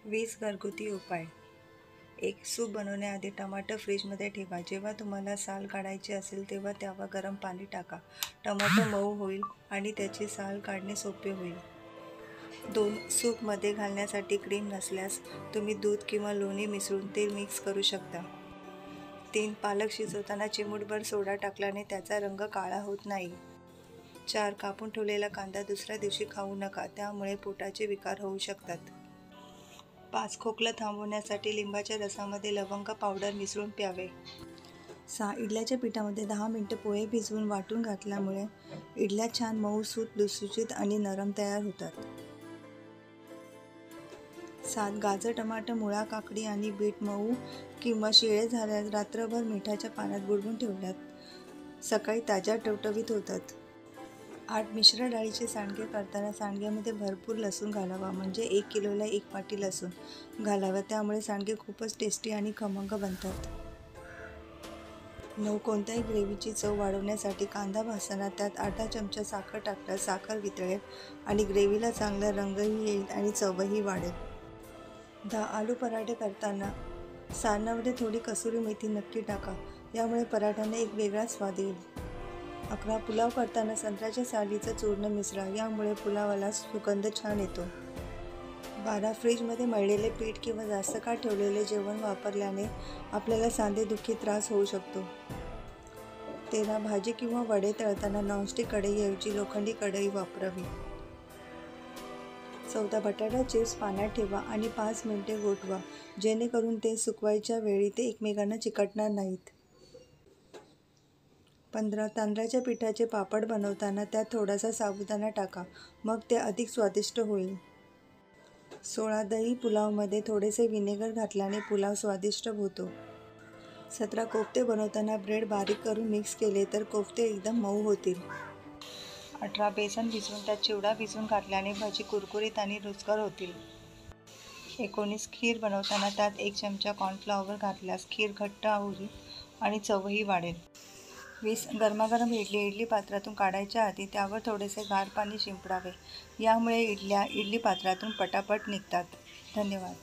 20 घरगुती उपाय. एक सूप बनवण्याआधी टमाटर फ्रीजमध्ये ठेवा. जेव्हा तुम्हाला साल काढायची असेल तेव्हा त्यावर गरम पाणी टाका. टमाटर मऊ होईल आणि त्याची साल काढणे सोपे होईल. 2. सूपमध्ये घालण्यासाठी क्रीम नसल्यास तुम्ही दूध किंवा लोणी मिसळून ते मिक्स करू शकता. 3. पालक शिजवताना चिमूटभर सोडा टाकल्याने त्याचा रंग काळा होत नाही. 4. कापून ठेवलेला कांदा दुसऱ्या दिवशी खाऊ नका, त्यामुळे पोटाचे विकार होऊ शकतात. 5. खोकला थांबवण्यासाठी लिंबाच्या रसामध्ये लवंग पावडर मिसळून प्यावे. 6. इडल्याच्या पिठामध्ये 10 मिनिटे पोहे भिजवून वाटून घातल्यामुळे इडल्या छान मऊसूत, लुसलुशीत आणि नरम तयार होतात. 7. गाजर, टमाटर, मुळा, काकडी आणि बीट मऊ किंवा शिळे झाल्यास रात्रभर मिठाच्या पाण्यात बुडवून ठेवल्यात सकाळी ताज्या टवटवीत होतात. 8. मिश्र डाळीचे सांडगे करताना सांडग्यामध्ये भरपूर लसूण घालावा. म्हणजे 1 किलोला 1 वाटी लसूण घालावा. त्यामुळे सांडगे खूपच टेस्टी आणि खमंग बनतात. 9. कोणत्याही ग्रेव्हीची चव वाढवण्यासाठी कांदा भाजताना त्यात अर्धा चमचा साखर टाकल्यास साखर वितळेल आणि ग्रेव्हीला चांगला रंगही येईल आणि चवही वाढेल. 10. आलू पराठे करताना सारणामध्ये थोडी कसुरी मेथी नक्की टाका. यामुळे पराठ्यांना एक वेगळा स्वाद येईल. 11. पुलाव करताना संत्र्याच्या सालीचं चूर्ण मिसळा. यामुळे पुलावाला सुगंध छान येतो. 12. फ्रीजमध्ये मळलेले पीठ किंवा जास्त काळ ठेवलेले जेवण वापरल्याने आपल्याला सांधेदुखी त्रास होऊ शकतो. 13. भाजी किंवा वडे तळताना नॉनस्टिक कढईऐवजी लोखंडी कढई वापरावी. 14. बटाटा चिप्स पाण्यात ठेवा आणि 5 मिनिटे गोठवा, जेणेकरून ते सुकवायच्या वेळी ते एकमेकांना चिकटणार नाहीत. 15. तांदळाच्या पिठाचे पापड बनवताना त्यात थोडासा साबुदाणा टाका, मग ते अधिक स्वादिष्ट होईल. 16. दही पुलावमध्ये थोडेसे व्हिनेगर घातल्याने पुलाव स्वादिष्ट होतो. 17. कोफ्ते बनवताना ब्रेड बारीक करून मिक्स केले तर कोफ्ते एकदम मऊ होतील. 18. बेसन भिजवून त्यात चिवडा भिजवून घातल्याने भजी कुरकुरीत आणि रुचकर होतील. 19. खीर बनवताना त्यात 1 चमचा कॉर्नफ्लॉवर घातल्यास खीर घट्ट होईल आणि चवही वाढेल. 20. गरमागरम इडली पात्रातून काढायच्या आधी त्यावर थोडेसे गार पाणी शिंपडावे. यामुळे इडल्या इडली पात्रातून पटापट निघतात. धन्यवाद.